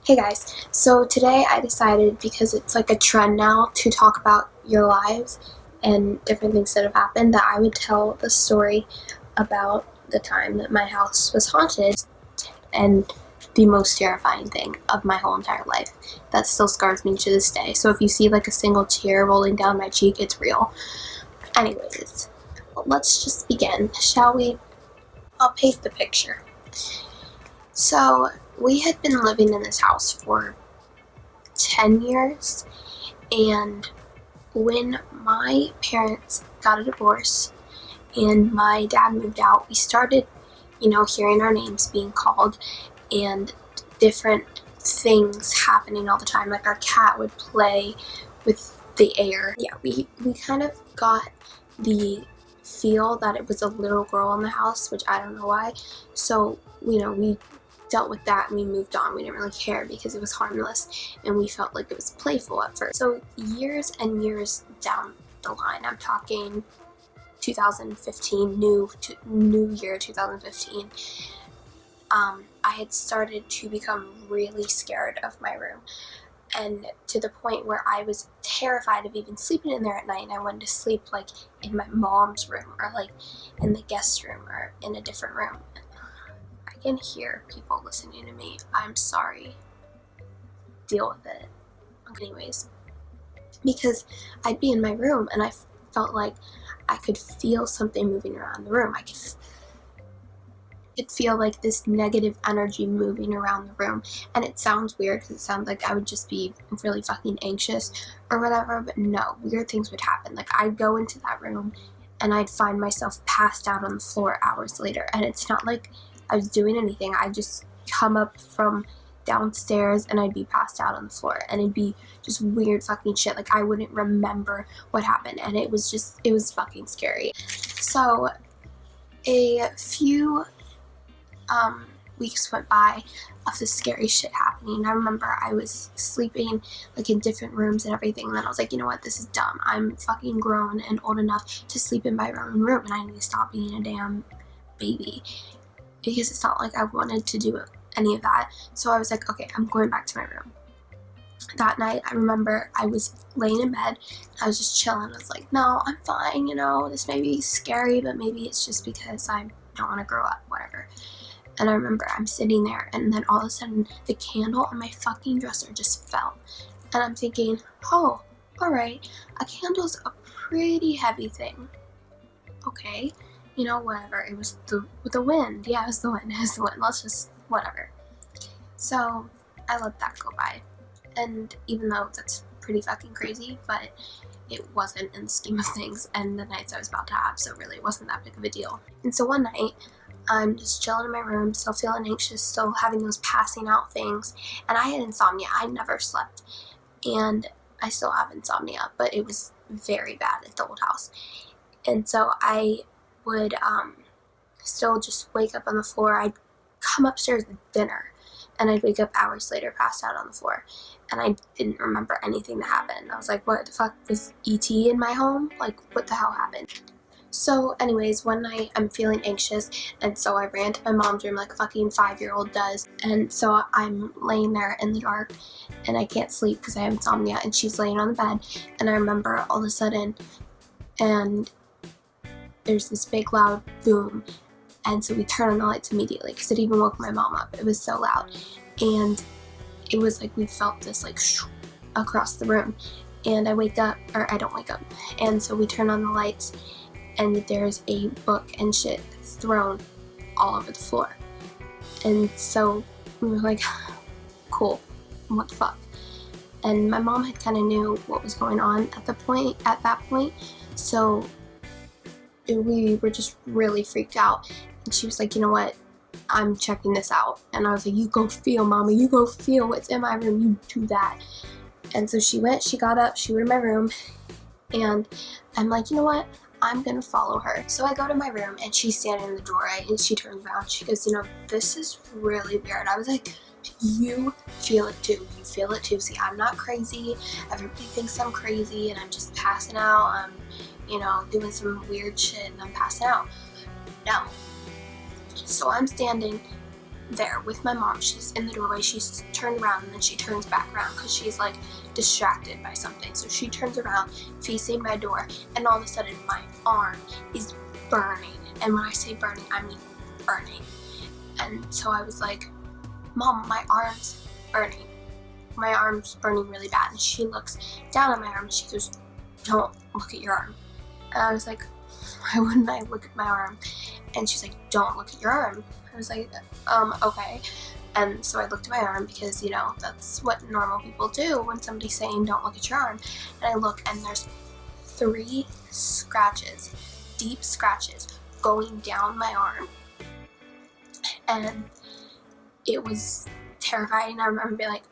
Hey guys, so today I decided, because it's like a trend now to talk about your lives and different things that have happened, that I would tell the story about the time that my house was haunted and the most terrifying thing of my whole entire life. That still scars me to this day. So if you see like a single tear rolling down my cheek, it's real. Anyways, let's just begin, shall we? I'll paint the picture. So we had been living in this house for 10 years, and when my parents got a divorce and my dad moved out, we started, hearing our names being called and different things happening all the time. Like our cat would play with the air. Yeah, we kind of got the feel that it was a little girl in the house, which I don't know why. So, we dealt with that and we moved on. We didn't really care because it was harmless and we felt like it was playful at first. So years and years down the line, I'm talking 2015, new year 2015, I had started to become really scared of my room, and to the point where I was terrified of even sleeping in there at night, and I wanted to sleep like in my mom's room or like in the guest room or in a different room. I can hear people listening to me. I'm sorry. Deal with it. Anyways, because I'd be in my room and I felt like I could feel something moving around the room. I could feel like this negative energy moving around the room. And it sounds weird because it sounds like I would just be really fucking anxious or whatever, but no, weird things would happen. Like I'd go into that room and I'd find myself passed out on the floor hours later. And it's not like I was doing anything. I'd just come up from downstairs and I'd be passed out on the floor, and it'd be just weird fucking shit. Like I wouldn't remember what happened, and it was fucking scary. So a few weeks went by of this scary shit happening. I remember I was sleeping like in different rooms and everything, and then I was like, you know what, this is dumb. I'm fucking grown and old enough to sleep in my own room, and I need to stop being a damn baby, because it's not like I wanted to do any of that. So I was like, okay, I'm going back to my room. That night, I remember I was laying in bed, I was just chilling. I was like, no, I'm fine, this may be scary, but maybe it's just because I don't want to grow up, whatever. And I remember I'm sitting there, and then all of a sudden, the candle on my fucking dresser just fell. And I'm thinking, oh, alright, a candle's a pretty heavy thing. Okay, whatever. It was the wind. Yeah, it was the wind. Let's just, whatever. So I let that go by. And even though that's pretty fucking crazy, but it wasn't in the scheme of things and the nights I was about to have, so really it wasn't that big of a deal. And so one night, I'm just chilling in my room, still feeling anxious, still having those passing out things, and I had insomnia. I never slept, and I still have insomnia, but it was very bad at the old house. And so I would still just wake up on the floor. I'd come upstairs with dinner, and I'd wake up hours later, passed out on the floor, and I didn't remember anything that happened. I was like, what the fuck, was E.T. in my home? Like, what the hell happened? So anyways, one night I'm feeling anxious, and so I ran to my mom's room like a fucking 5-year-old does, and so I'm laying there in the dark, and I can't sleep because I have insomnia, and she's laying on the bed, and I remember all of a sudden, and there's this big loud boom, and so we turn on the lights immediately because it even woke my mom up. It was so loud, and it was like we felt this like across the room, and I don't wake up, and so we turn on the lights, and there's a book and shit thrown all over the floor, and so we were like, cool, what the fuck? And my mom had kind of knew what was going on at that point, so we were just really freaked out, and she was like, you know what, I'm checking this out. And I was like, you go feel, mama, you go feel what's in my room, you do that. And so she got up, she went to my room, and I'm like, you know what, I'm gonna follow her. So I go to my room, and she's standing in the doorway, and she turns around, she goes, this is really weird. I was like, you feel it too. You feel it too. See, I'm not crazy. Everybody thinks I'm crazy, and I'm just passing out. I'm doing some weird shit and I'm passing out. No. So I'm standing there with my mom. She's in the doorway. She's turned around and then she turns back around because she's like distracted by something. So she turns around facing my door, and all of a sudden my arm is burning. And when I say burning, I mean burning. And so I was like, Mom, my arm's burning. My arm's burning really bad. And she looks down at my arm and she goes, don't look at your arm. And I was like, why wouldn't I look at my arm? And she's like, don't look at your arm. I was like, okay. And so I looked at my arm because, you know, that's what normal people do when somebody's saying don't look at your arm. And I look and there's 3 scratches, deep scratches going down my arm. And it was terrifying. I remember being like,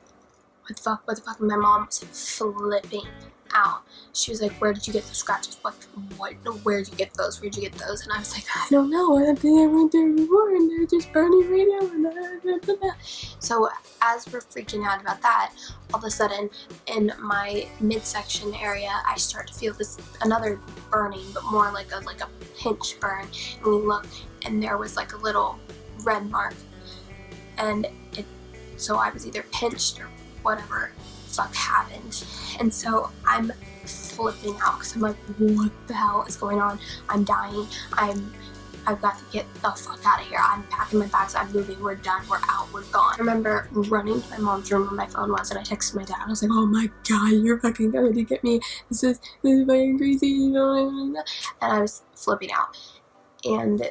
what the fuck? And my mom was flipping out. She was like, where did you get those scratches? What, where'd you get those? Where'd you get those? And I was like, I don't know. I think I went there before and they're just burning right now. So as we're freaking out about that, all of a sudden in my midsection area, I start to feel this another burning, but more like a pinch burn. And we look and there was like a little red mark. And so I was either pinched or whatever fuck happened. And so I'm flipping out because I'm like, what the hell is going on? I'm dying. I've got to get the fuck out of here. I'm packing my bags. I'm moving. We're done. We're out. We're gone. I remember running to my mom's room where my phone was, and I texted my dad. I was like, oh my god, you're fucking going to get me. This is fucking crazy. And I was flipping out. And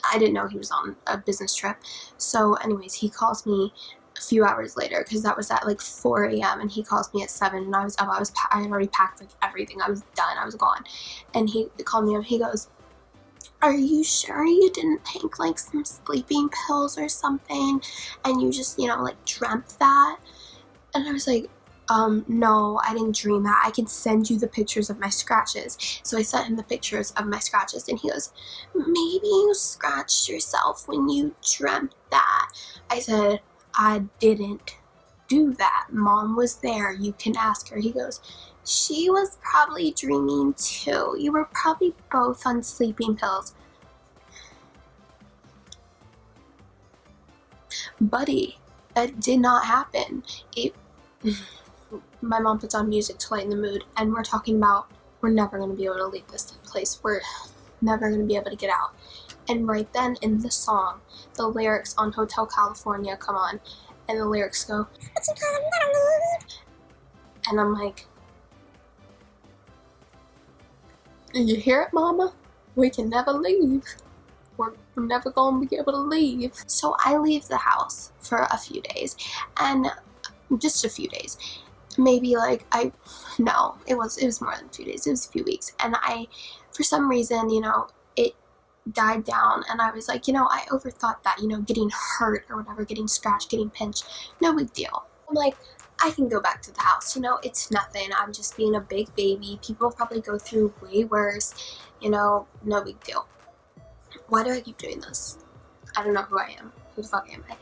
I didn't know he was on a business trip. So anyways, he calls me a few hours later because that was at like 4 a.m. and he calls me at 7 and I was up. I had already packed like everything. I was done. I was gone. And he called me up. He goes, are you sure you didn't take like some sleeping pills or something and you just, you know, like dreamt that? And I was like, no, I didn't dream that. I can send you the pictures of my scratches. So I sent him the pictures of my scratches and he goes, maybe you scratched yourself when you dreamt that. I said, I didn't do that. Mom was there. You can ask her. He goes, she was probably dreaming too. You were probably both on sleeping pills. Buddy, that did not happen. My mom puts on music to lighten the mood, and we're talking about we're never going to be able to leave this place. We're never going to be able to get out. And right then in the song, the lyrics on Hotel California come on, and the lyrics go, and I'm like, you hear it, Mama? We can never leave. We're never going to be able to leave. So I leave the house for a few days, and just a few days. Maybe like it was more than a few days. It was a few weeks. And for some reason, you know, it died down and I was like, you know, I overthought that, you know, getting hurt or whatever, getting scratched, getting pinched, no big deal. I'm like, I can go back to the house, you know, it's nothing. I'm just being a big baby. People probably go through way worse, you know, no big deal. Why do I keep doing this? I don't know who I am. Who the fuck am I?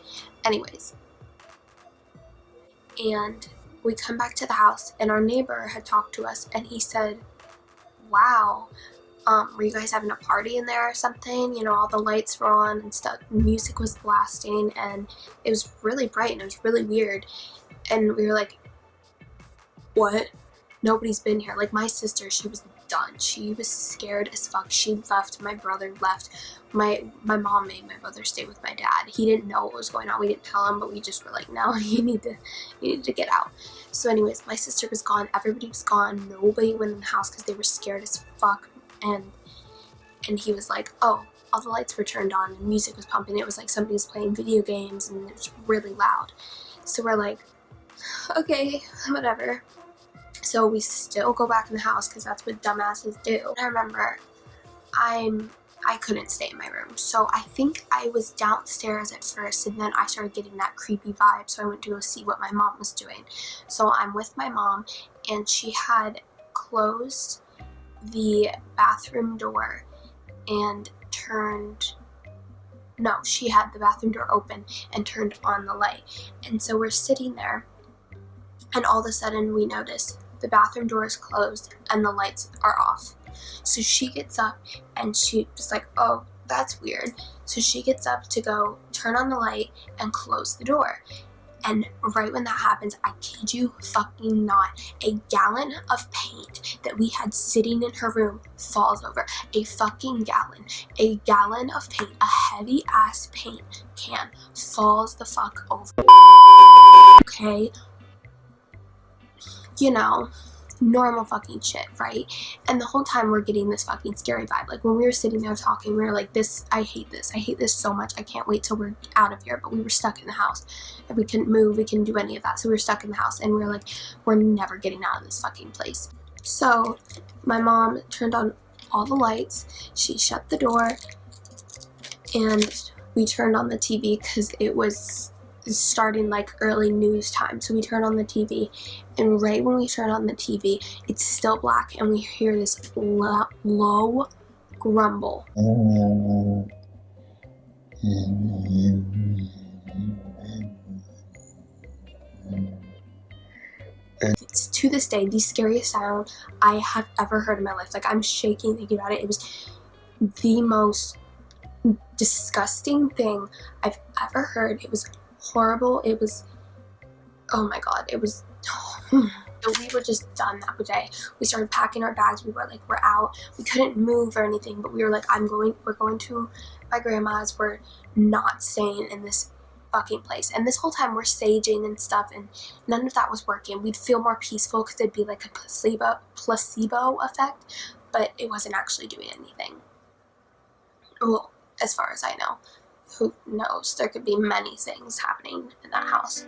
Anyways. And we come back to the house and our neighbor had talked to us and he said, wow, were you guys having a party in there or something? You know, all the lights were on and stuff, music was blasting and it was really bright and it was really weird. And we were like, what? Nobody's been here. Like my sister, she was done. She was scared as fuck. She left. My brother left. My mom made my brother stay with my dad. He didn't know what was going on. We didn't tell him, but we just were like, no, you need to get out. So anyways, my sister was gone. Everybody was gone. Nobody went in the house because they were scared as fuck. And he was like, oh, all the lights were turned on and music was pumping. It was like somebody was playing video games and it was really loud. So we're like, okay, whatever. So we still go back in the house because that's what dumbasses do. And I remember I couldn't stay in my room. So I think I was downstairs at first and then I started getting that creepy vibe. So I went to go see what my mom was doing. So I'm with my mom and she had closed the bathroom door and she had the bathroom door open and turned on the light. And so we're sitting there and all of a sudden we notice the bathroom door is closed and the lights are off. So she gets up and she was like, oh, that's weird. So she gets up to go turn on the light and close the door. And right when that happens, I kid you fucking not, a gallon of paint that we had sitting in her room falls over. A fucking gallon. A gallon of paint, a heavy ass paint can falls the fuck over. Okay? You know, normal fucking shit, right? And the whole time we're getting this fucking scary vibe. Like when we were sitting there talking, we were like, I hate this so much. I can't wait till we're out of here. But we were stuck in the house and we couldn't move, we couldn't do any of that. So we were stuck in the house and we were like, we're never getting out of this fucking place. So my mom turned on all the lights, she shut the door, and we turned on the TV because it was starting like early news time. So we turn on the TV, and right when we turn on the TV, it's still black and we hear this low grumble. It's to this day the scariest sound I have ever heard in my life. Like, I'm shaking thinking about it. It was the most disgusting thing I've ever heard. It was horrible. It was, oh my god, it was, we were just done that day. We started packing our bags. We were like, we're out. We couldn't move or anything, but we were like, we're going to my grandma's. We're not staying in this fucking place. And this whole time we're saging and stuff, and none of that was working. We'd feel more peaceful because it'd be like a placebo effect, but it wasn't actually doing anything. Well, as far as I know. Who knows? There could be many things happening in that house.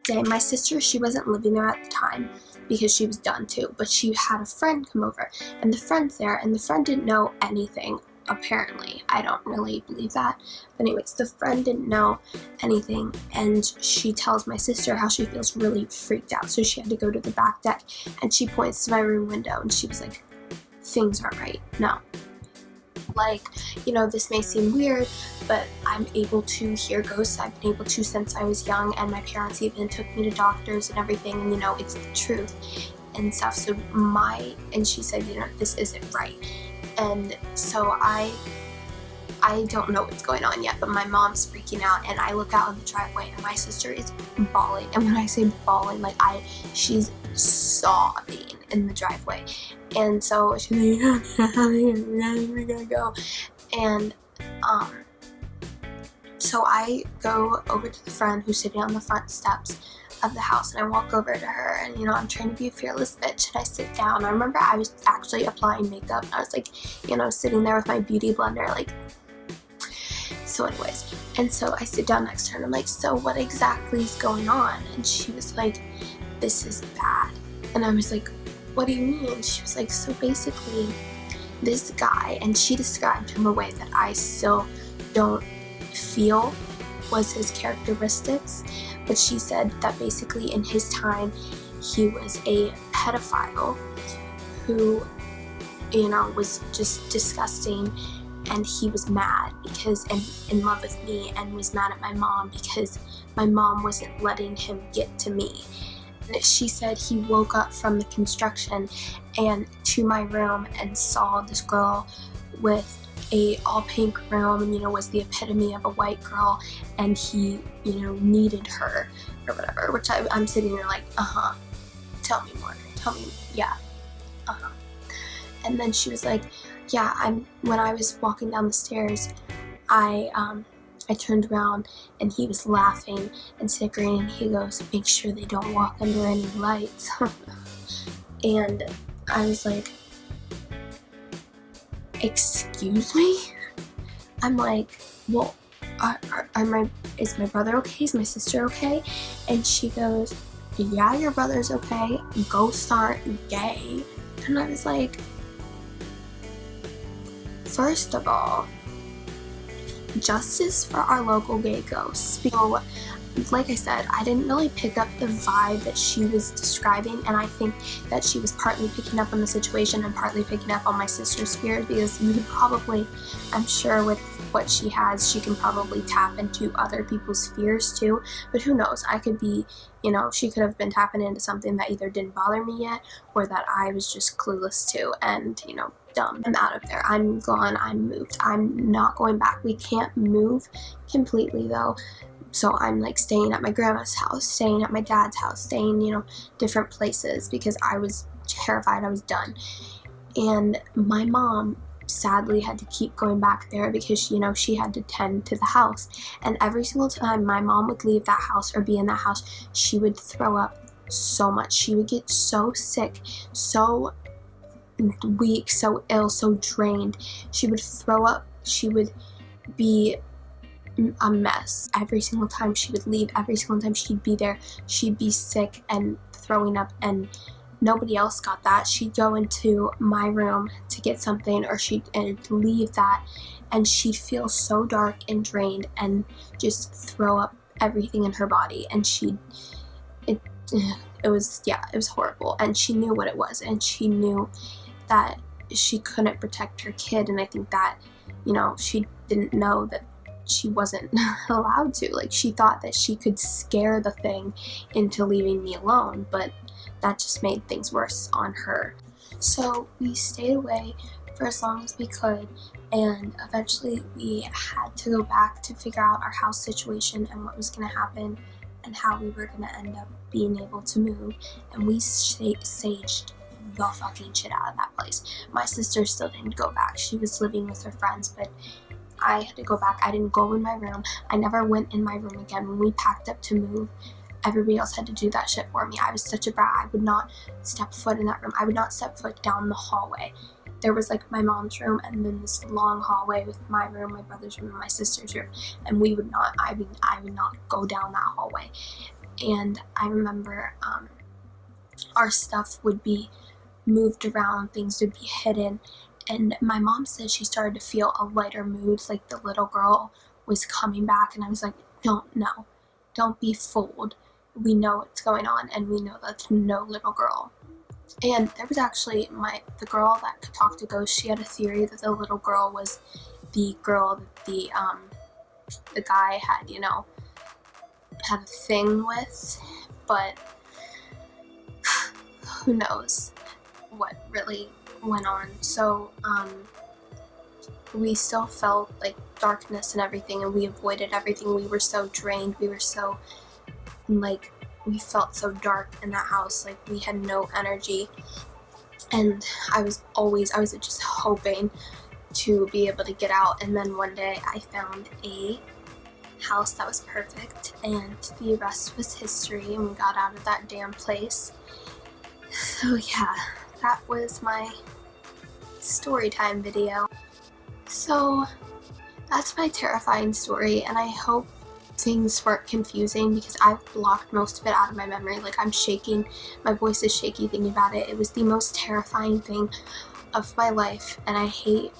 My sister, she wasn't living there at the time because she was done too, but she had a friend come over, and the friend's there, and the friend didn't know anything, apparently. I don't really believe that. But anyways, the friend didn't know anything, and she tells my sister how she feels really freaked out, so she had to go to the back deck, and she points to my room window, and she was like, things aren't right. No. Like, you know, this may seem weird, but I'm able to hear ghosts. I've been able to since I was young, and my parents even took me to doctors and everything, and you know, it's the truth and stuff. So and she said, you know, this isn't right. And so I don't know what's going on yet, but my mom's freaking out, and I look out in the driveway and my sister is bawling. And when I say bawling, like she's sobbing in the driveway. And so she's like, we gotta go. And so I go over to the friend who's sitting on the front steps of the house, and I walk over to her, and you know, I'm trying to be a fearless bitch, and I sit down. I remember I was actually applying makeup, and I was like, you know, sitting there with my beauty blender, like. So anyways, and so I sit down next to her, and I'm like, so what exactly is going on? And she was like, this is bad. And I was like, what do you mean? She was like, so basically this guy, and she described him a way that I still don't feel was his characteristics, but she said that basically in his time he was a pedophile who, you know, was just disgusting, and he was mad because, and in love with me, and was mad at my mom because my mom wasn't letting him get to me. And she said he woke up from the construction and to my room and saw this girl with a all pink room, and you know, was the epitome of a white girl, and he, you know, needed her or whatever, which I'm sitting there like, tell me more, tell me, yeah, and then she was like, yeah, when I was walking down the stairs, I turned around and he was laughing and snickering, and he goes, make sure they don't walk under any lights. And I was like, excuse me? I'm like, well, is my brother okay? Is my sister okay? And she goes, yeah, your brother's okay. Ghosts aren't gay. And I was like, first of all, justice for our local gay ghosts. So, like I said, I didn't really pick up the vibe that she was describing, and I think that she was partly picking up on the situation and partly picking up on my sister's fear, because you could probably, I'm sure with what she has, she can probably tap into other people's fears too. But who knows? I could be, she could have been tapping into something that either didn't bother me yet or that I was just clueless to and, dumb. I'm out of there. I'm gone. I'm moved. I'm not going back. We can't move completely though. So I'm like staying at my grandma's house, staying at my dad's house, staying, different places because I was terrified I was done. And my mom sadly had to keep going back there because, she had to tend to the house. And every single time my mom would leave that house or be in that house, she would throw up so much. She would get so sick, so weak, so ill, so drained. She would throw up. She would be a mess. Every single time she would leave, every single time she'd be there, she'd be sick and throwing up, and nobody else got that. She'd go into my room to get something, or she'd leave that, and she'd feel so dark and drained and just throw up everything in her body. And it was horrible. And she knew what it was, and she knew that she couldn't protect her kid. And I think that, she didn't know that she wasn't allowed to. Like, she thought that she could scare the thing into leaving me alone, but that just made things worse on her. So we stayed away for as long as we could, and eventually we had to go back to figure out our house situation and what was going to happen and how we were going to end up being able to move. And we saged the fucking shit out of that place. My sister still didn't go back. She was living with her friends, but I had to go back. I didn't go in my room. I never went in my room again. When we packed up to move, everybody else had to do that shit for me. I was such a brat. I would not step foot in that room. I would not step foot down the hallway. There was like my mom's room and then this long hallway with my room, my brother's room, and my sister's room. And I would not go down that hallway. And I remember our stuff would be moved around, things would be hidden. And my mom said she started to feel a lighter mood, like the little girl was coming back. And I was like, don't be fooled. We know what's going on, and we know that's no little girl. And there was actually the girl that could talk to ghosts. She had a theory that the little girl was the girl that the guy had, had a thing with. But who knows what really went on. So we still felt like darkness and everything, and we avoided everything. We were so drained. We were so we felt so dark in that house. Like, we had no energy. And I was just hoping to be able to get out. And then one day I found a house that was perfect, and the rest was history, and we got out of that damn place. So yeah, that was my story time video. So that's my terrifying story, and I hope things weren't confusing because I've blocked most of it out of my memory. Like, I'm shaking, my voice is shaky thinking about it. It was the most terrifying thing of my life, and I hate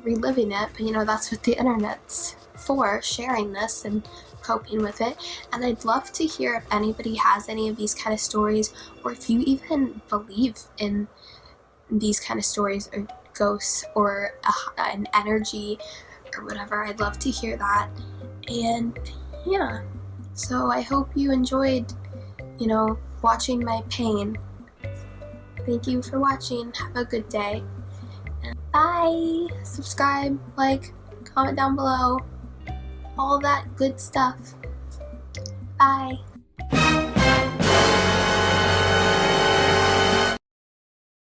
reliving it, but that's what the internet's for, sharing this and coping with it. And I'd love to hear if anybody has any of these kind of stories, or if you even believe in these kind of stories, or ghosts, or an energy, or whatever. I'd love to hear that. And yeah, so I hope you enjoyed, watching my pain. Thank you for watching. Have a good day. And bye. Subscribe, like, comment down below, all that good stuff. Bye.